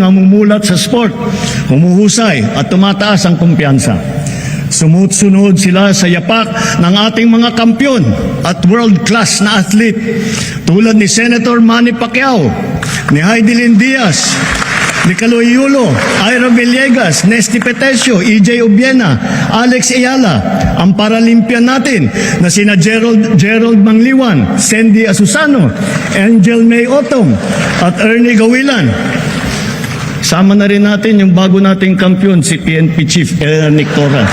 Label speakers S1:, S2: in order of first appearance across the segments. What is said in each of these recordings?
S1: namumulat sa sport, humuhusay at tumataas ang kumpiyansa. Sumusunod sila sa yapak ng ating mga kampyon at world-class na athlete tulad ni Senator Manny Pacquiao, ni Heidelin Diaz, ni Kaloy Yulo, Ira Villegas, Nesty Petesio, EJ Obiena, Alex Ayala, ang Paralympian natin na sina Gerald Mangliwan, Sandy Asusano, Angel May Otong, at Ernie Gawilan. Sama na rin natin yung bago nating kampyon, si PNP Chief Eric Torres.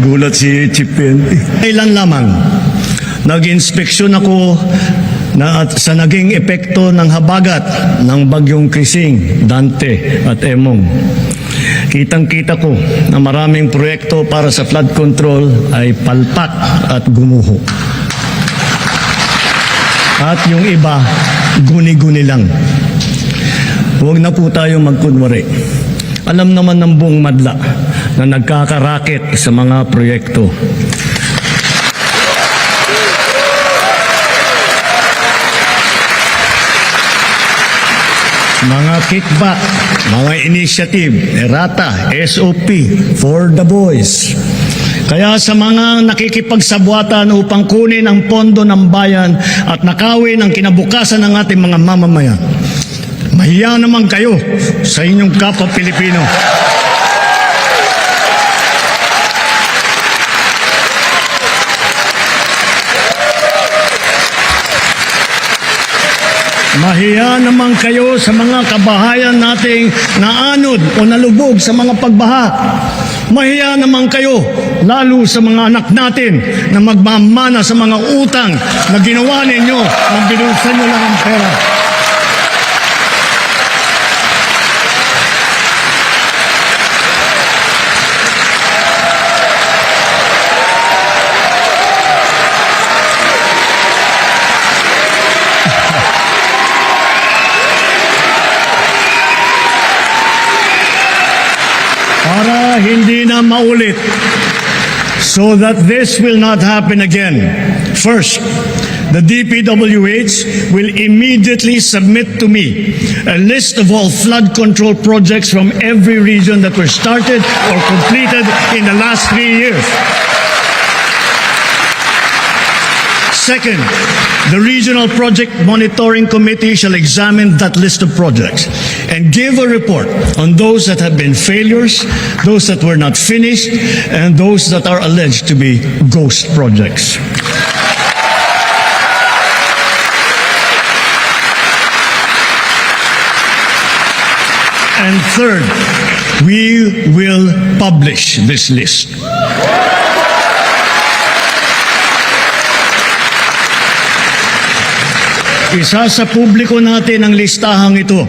S1: Gulat si Chief PNP. Kailan lamang nag-inspeksyon ako sa naging epekto ng habagat ng bagyong Krising, Dante at Emong. Kitang-kita ko na maraming proyekto para sa flood control ay palpak at gumuho. At yung iba, guni-guni lang. Huwag na po tayo magkunwari. Alam naman ng buong madla na nagkakarakit sa mga proyekto. Mga kickback, mga initiative, errata, SOP, for the boys. Kaya sa mga nakikipagsabwatan upang kunin ang pondo ng bayan at nakawin ang kinabukasan ng ating mga mamamayan, mahiya naman kayo sa inyong kapwa Pilipino. Mahiya naman kayo sa mga kabahayan nating naanod o nalubog sa mga pagbaha. Mahiya naman kayo lalo sa mga anak natin na magmamana sa mga utang na ginawa ninyo nang binulsan nyo lang ang pera. Para hindi na maulit, so that this will not happen again. First, the DPWH will immediately submit to me a list of all flood control projects from every region that were started or completed in the last 3 years. Second, the Regional Project Monitoring Committee shall examine that list of projects and give a report on those that have been failures, those that were not finished, and those that are alleged to be ghost projects. And third, we will publish this list. Isa sa publiko natin ang listahang ito.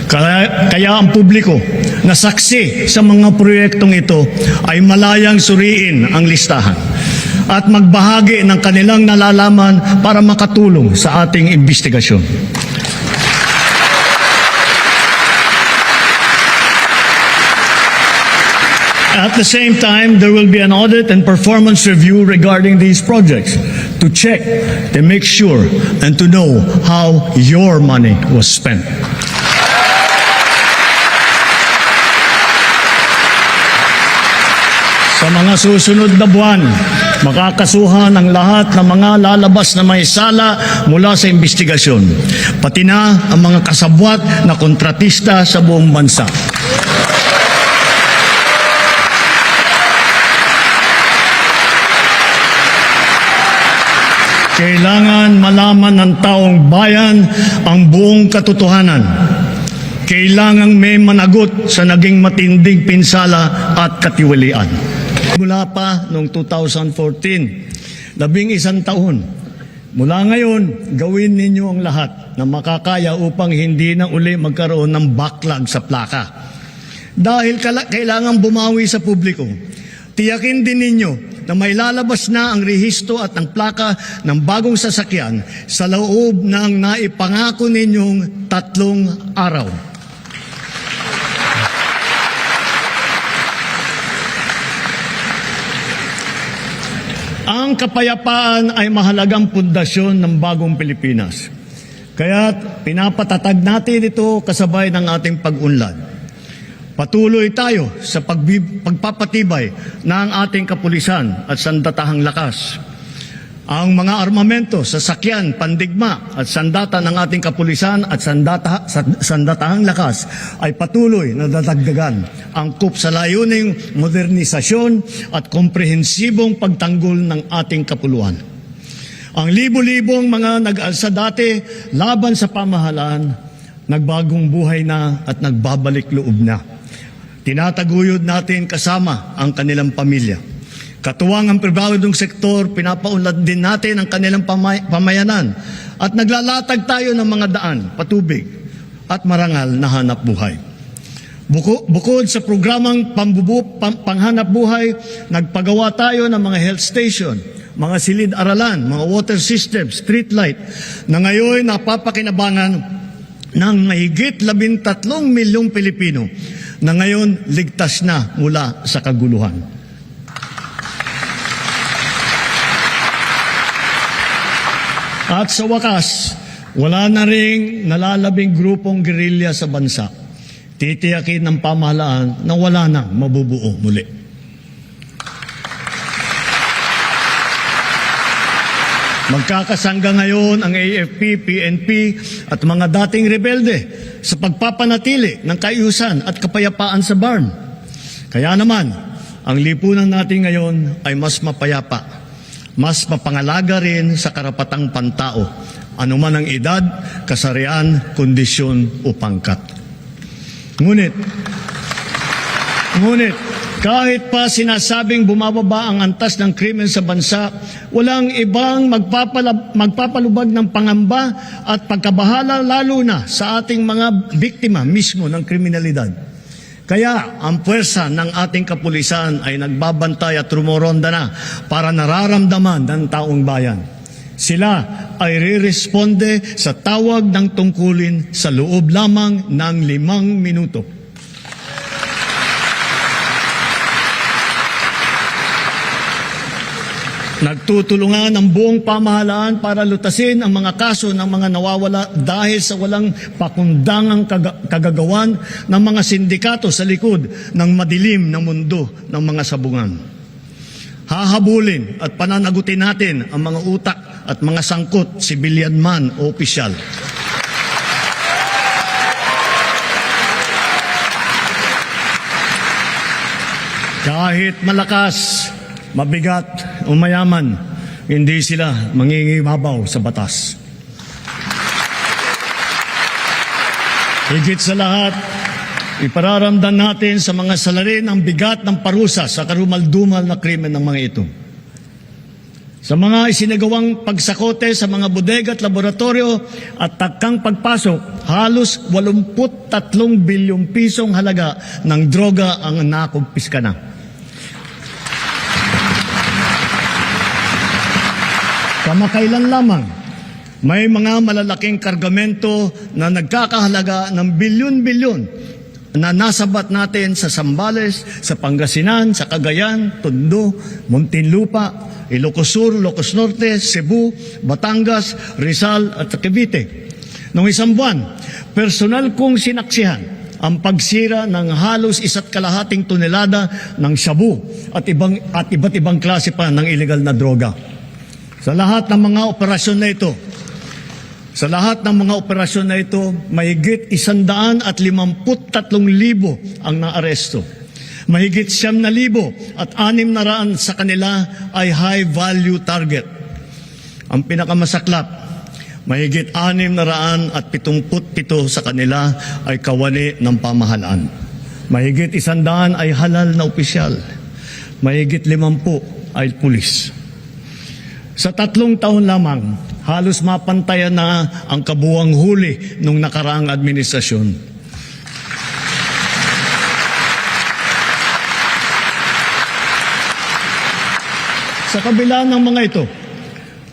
S1: Kaya ang publiko na saksi sa mga proyektong ito ay malayang suriin ang listahan at magbahagi ng kanilang nalalaman para makatulong sa ating investigasyon. At the same time, there will be an audit and performance review regarding these projects to check, to make sure, and to know how your money was spent. Sa mga susunod na buwan, makakasuhan ang lahat ng mga lalabas na may sala mula sa investigasyon, pati na ang mga kasabwat na kontratista sa buong bansa. Kailangan malaman ng taong bayan ang buong katotohanan. Kailangang may managot sa naging matinding pinsala at katiwalian. Mula pa noong 2014, 11 taon, mula ngayon, gawin ninyo ang lahat na makakaya upang hindi na uli magkaroon ng backlog sa plaka. Dahil kailangan bumawi sa publiko, tiyakin din ninyo na may lalabas na ang rehistro at ang plaka ng bagong sasakyan sa loob ng naipangako ninyong 3 araw. Ang kapayapaan ay mahalagang pundasyon ng bagong Pilipinas. Kaya pinapatatag natin ito kasabay ng ating pag-unlad. Patuloy tayo sa pagpapatibay ng ating kapulisan at sandatahang lakas. Ang mga armamento, sasakyan, pandigma at sandata ng ating kapulisan at sandatahang lakas ay patuloy na dadagdagan, angkop sa layuning modernisasyon at komprehensibong pagtanggol ng ating kapuluan. Ang libo-libong mga nag-alsa dati laban sa pamahalaan, nagbagong buhay na at nagbabalik loob na. Tinataguyod natin kasama ang kanilang pamilya. Katuwang ang pribadong sektor, pinapaunlad din natin ang kanilang pamayanan at naglalatag tayo ng mga daan, patubig at marangal na hanap buhay. Bukod sa programang panghanap buhay, nagpagawa tayo ng mga health station, mga silid-aralan, mga water system, street light na ngayon napapakinabangan ng mahigit 13 milyong Pilipino na ngayon ligtas na mula sa kaguluhan. At sa wakas, wala na ring nalalabing grupong gerilya sa bansa. Titiyakin ng pamahalaan na wala na mabubuo muli. Magkakasangga ngayon ang AFP, PNP at mga dating rebelde sa pagpapanatili ng kaayusan at kapayapaan sa BARM. Kaya naman, ang lipunan natin ngayon ay mas mapayapa, mas mapangalaga rin sa karapatang pantao, anuman ang edad, kasarian, kondisyon o pangkat. Ngunit, kahit pa sinasabing bumababa ang antas ng krimen sa bansa, walang ibang magpapalubag ng pangamba at pagkabahala lalo na sa ating mga biktima mismo ng kriminalidad. Kaya ang puwersa ng ating kapulisan ay nagbabantay at rumoronda na para nararamdaman ng taong bayan. Sila ay re-responde sa tawag ng tungkulin sa loob lamang ng 5 minuto. Nagtutulungan ang buong pamahalaan para lutasin ang mga kaso ng mga nawawala dahil sa walang pakundangang kagagawan ng mga sindikato sa likod ng madilim na mundo ng mga sabungan. Hahabulin at pananagutin natin ang mga utak at mga sangkot, sibilyan man o opisyal. Kahit malakas, mabigat o mayaman, hindi sila mangingibabaw sa batas. Higit sa lahat, ipararamdam natin sa mga salarin ang bigat ng parusa sa karumal-dumal na krimen ng mga ito. Sa mga isinagawang pagsakote sa mga bodega at laboratorio at takang pagpasok, halos 83 bilyong pisong halaga ng droga ang nakumpiska na. Kamakailan lamang, may mga malalaking kargamento na nagkakahalaga ng bilyon-bilyon na nasabat natin sa Zambales, sa Pangasinan, sa Cagayan, Tondo, Muntinlupa, Ilocos Sur, Ilocos Norte, Cebu, Batangas, Rizal at Cavite. Noong isang buwan, personal kong sinaksihan ang pagsira ng halos 1.5 tonelada ng shabu at iba't ibang klase pa ng illegal na droga. Sa lahat ng mga operasyon na ito, mahigit 153,000 ang naaresto. Mahigit 9,000 at 600 sa kanila ay high-value target. Ang pinakamasaklap, mahigit 677 sa kanila ay kawani ng pamahalaan. Mahigit 100 ay halal na opisyal. Mahigit 50 ay pulis. Sa 3 taon lamang, halos mapantayan na ang kabuuang huli ng nakaraang administrasyon. Sa kabila ng mga ito,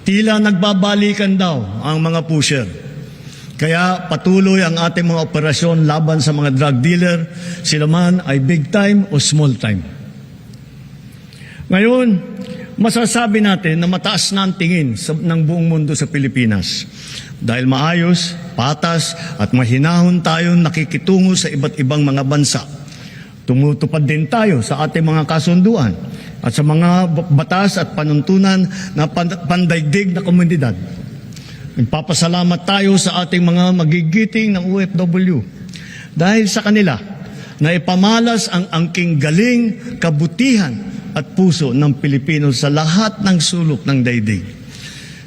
S1: tila nagbabalikan daw ang mga pusher. Kaya patuloy ang ating mga operasyon laban sa mga drug dealer, sila man ay big time o small time. Ngayon, masasabi natin na mataas na ang tingin ng buong mundo sa Pilipinas. Dahil maayos, patas at mahinahon tayong nakikitungo sa iba't ibang mga bansa. Tumutupad din tayo sa ating mga kasunduan at sa mga batas at panuntunan na pandaigdig na komunidad. Nagpapasalamat tayo sa ating mga magigiting ng OFW dahil sa kanila na ipamalas ang angking galing, kabutihan at puso ng Pilipino sa lahat ng sulok ng daigdig.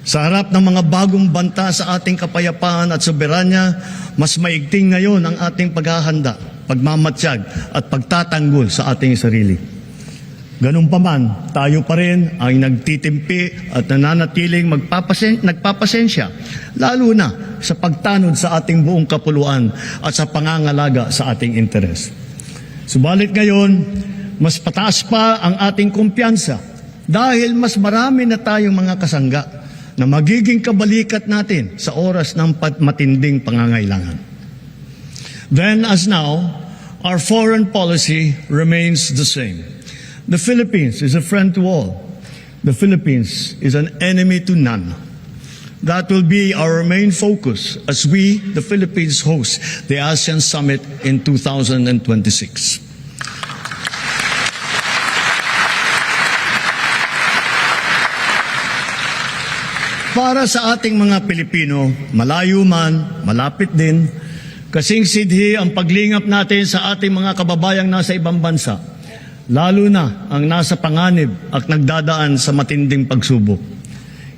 S1: Sa harap ng mga bagong banta sa ating kapayapaan at soberanya, mas maigting ngayon ang ating paghahanda, pagmamatsyag at pagtatanggol sa ating sarili. Ganun pa man, tayo pa rin ang nagtitimpi at nananatiling nagpapasensya, lalo na sa pagtanod sa ating buong kapuluan at sa pangangalaga sa ating interes. Subalit ngayon, mas pataas pa ang ating kumpiyansa dahil mas marami na tayong mga kasangga na magiging kabalikat natin sa oras ng matinding pangangailangan. Then as now, our foreign policy remains the same. The Philippines is a friend to all. The Philippines is an enemy to none. That will be our main focus as we, the Philippines, host the ASEAN Summit in 2026. Para sa ating mga Pilipino, malayo man, malapit din, kasing sidhi ang paglingap natin sa ating mga kababayang nasa ibang bansa, lalo na ang nasa panganib at nagdadaan sa matinding pagsubok.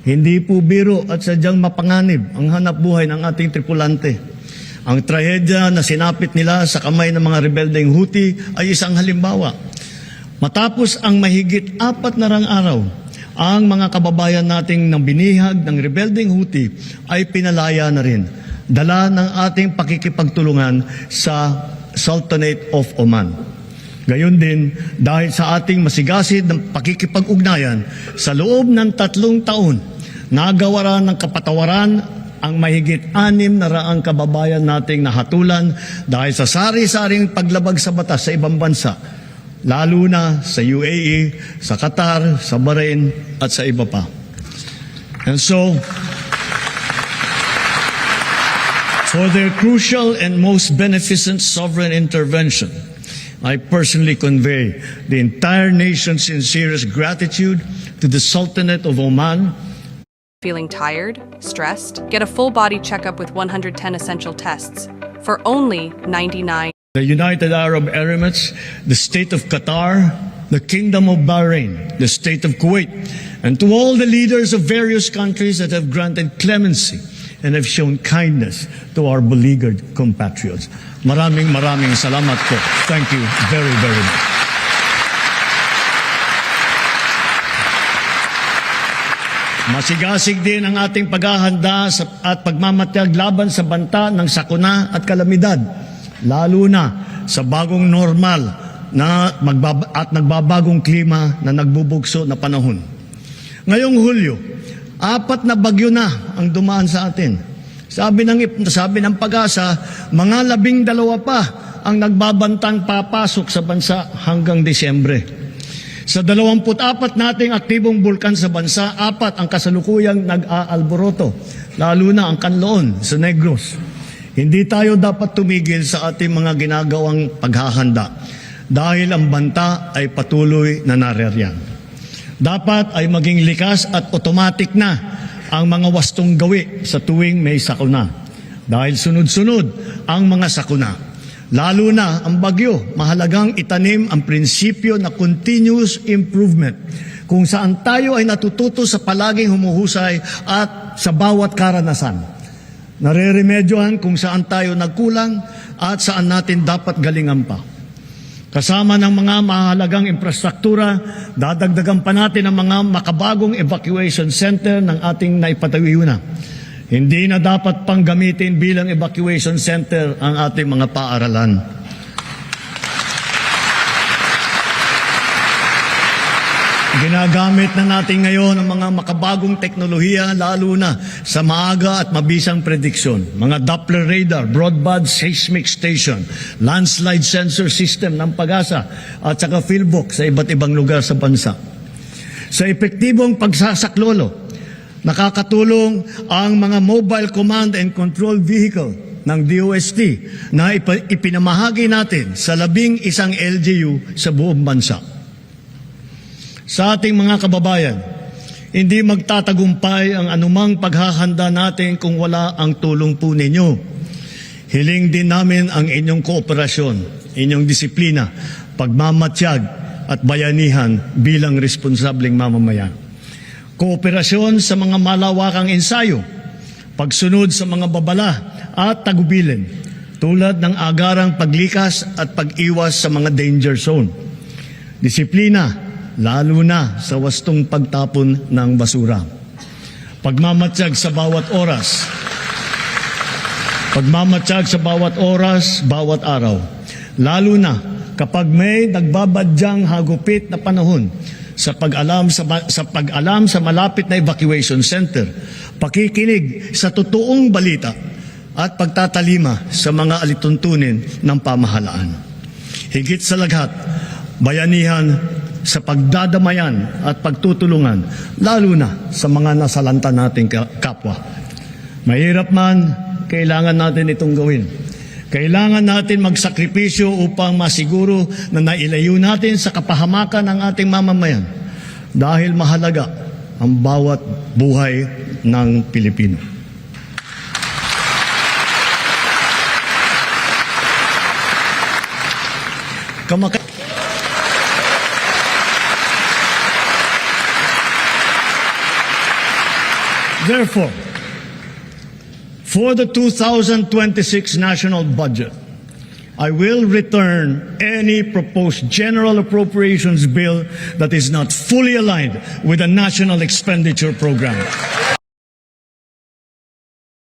S1: Hindi po biro at sadyang mapanganib ang hanap buhay ng ating tripulante. Ang trahedya na sinapit nila sa kamay ng mga rebeldeng Houthi ay isang halimbawa. Matapos ang mahigit 4 na araw, ang mga kababayan nating nang binihag ng rebeldeng Houthi ay pinalaya na rin, dala ng ating pakikipagtulungan sa Sultanate of Oman. Gayon din, dahil sa ating masigasig ng pakikipag-ugnayan, sa loob ng 3 taon, nagawaran ng kapatawaran ang mahigit 600 kababayan nating nahatulan dahil sa sari-saring paglabag sa batas sa ibang bansa, lalo na sa UAE, sa Qatar, sa Bahrain at sa iba pa. And so, for their crucial and most beneficent sovereign intervention, I personally convey the entire nation's sincerest gratitude to the Sultanate of Oman.
S2: Feeling tired? Stressed? Get a full body checkup with 110 essential tests for only $99.
S1: The United Arab Emirates, the State of Qatar, the Kingdom of Bahrain, the State of Kuwait, and to all the leaders of various countries that have granted clemency and have shown kindness to our beleaguered compatriots. Maraming salamat po. Thank you very, very much. Masigasig din ang ating paghahanda at pagmamatiyag laban sa banta ng sakuna at kalamidad, lalo na sa bagong normal at nagbabagong klima na nagbubugso na panahon. Ngayong Hulyo, 4 na bagyo na ang dumaan sa atin. Sabi ng Pag-asa, mga 12 pa ang nagbabantang papasok sa bansa hanggang Disyembre. Sa 24 nating aktibong bulkan sa bansa, 4 ang kasalukuyang nag-aalboroto, lalo na ang Canloon sa Negros. Hindi tayo dapat tumigil sa ating mga ginagawang paghahanda dahil ang banta ay patuloy na naririyan. Dapat ay maging likas at automatic na ang mga wastong gawi sa tuwing may sakuna. Dahil sunod-sunod ang mga sakuna. Lalo na ang bagyo, mahalagang itanim ang prinsipyo na continuous improvement, kung saan tayo ay natututo sa palaging humuhusay at sa bawat karanasan. Nareremedyohan kung saan tayo nagkulang at saan natin dapat galingan pa. Kasama ng mga mahalagang infrastruktura, dadagdagan pa natin ang mga makabagong evacuation center ng ating naipatayo na. Hindi na dapat pang gamitin bilang evacuation center ang ating mga paaralan. Ginagamit na natin ngayon ang mga makabagong teknolohiya lalo na sa maaga at mabisang prediksyon. Mga Doppler radar, broadband seismic station, landslide sensor system ng Pag-asa at saka PhilBook sa iba't ibang lugar sa bansa. Sa epektibong pagsasaklolo, nakakatulong ang mga mobile command and control vehicle ng DOST na ipinamahagi natin sa 11 LGU sa buong bansa. Sa ating mga kababayan, hindi magtatagumpay ang anumang paghahanda natin kung wala ang tulong po ninyo. Hiling din namin ang inyong kooperasyon, inyong disiplina, pagmamatsyag at bayanihan bilang responsableng mamamayan. Kooperasyon sa mga malawakang ensayo, pagsunod sa mga babala at tagubilin, tulad ng agarang paglikas at pag-iwas sa mga danger zone. Disiplina, lalo na sa wastong pagtapon ng basura. Pagmamatsyag sa bawat oras. Pagmamatsyag sa bawat oras, bawat araw. Lalo na kapag may nagbabadyang hagupit na panahon sa pag-alam sa malapit na evacuation center, pakikinig sa totoong balita at pagtatalima sa mga alituntunin ng pamahalaan. Higit sa lahat, bayanihan sa pagdadamayan at pagtutulungan, lalo na sa mga nasalanta nating kapwa. Mahirap man, kailangan natin itong gawin. Kailangan natin magsakripisyo upang masiguro na nailayo natin sa kapahamakan ng ating mamamayan dahil mahalaga ang bawat buhay ng Pilipino. Therefore, for the 2026 national budget, I will return any proposed general appropriations bill that is not fully aligned with the national expenditure program.